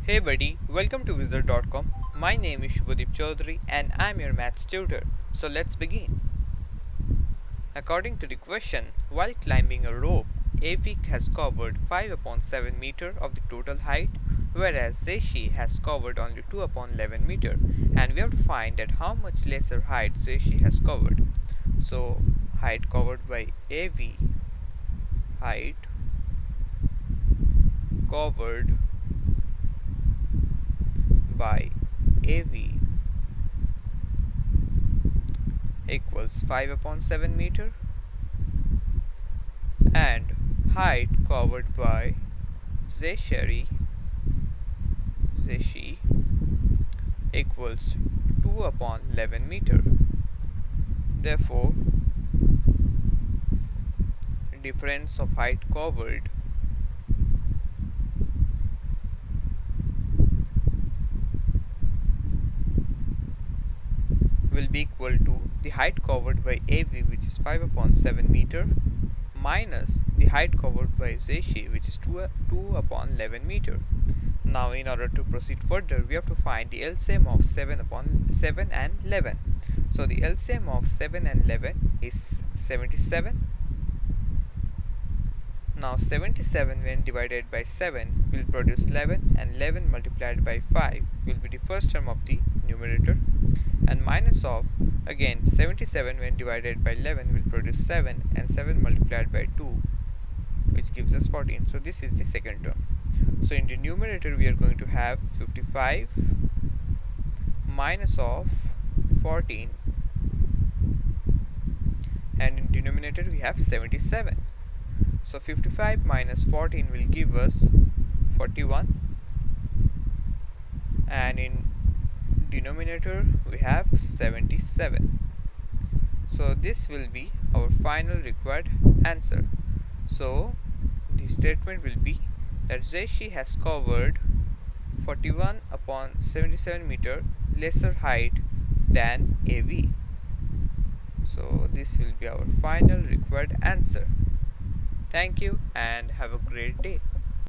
Hey buddy, welcome to Wizard.com. My name is Shubhadeep Chaudhary and I'm your maths tutor. So let's begin. According to the question, while climbing a rope, Avik has covered 5 upon 7 meter of the total height, whereas Zeshi has covered only 2 upon 11 meter, and we have to find at how much lesser height Zeshi has covered. So height covered by AV, height covered by AV equals 5 upon 7 meter, and height covered by Zeshi equals 2 upon 11 meter. Therefore, difference of height covered will be equal to the height covered by AV, which is 5 upon 7 meter, minus the height covered by Zeshi, which is 2 upon 11 meter. Now in order to proceed further, we have to find the LCM of 7 upon 7 and 11. So the LCM of 7 and 11 is 77. Now 77 when divided by 7 will produce 11, and 11 multiplied by 5 will be the first term of the numerator, and minus of again 77 when divided by 11 will produce 7, and 7 multiplied by 2 which gives us 14. So this is the second term. So in the numerator we are going to have 55 minus of 14, and in denominator we have 77. So 55 minus 14 will give us 41, and in denominator we have 77. So this will be our final required answer. So the statement will be that Zeshi has covered 41 upon 77 meter lesser height than AV. So this will be our final required answer. Thank you and have a great day.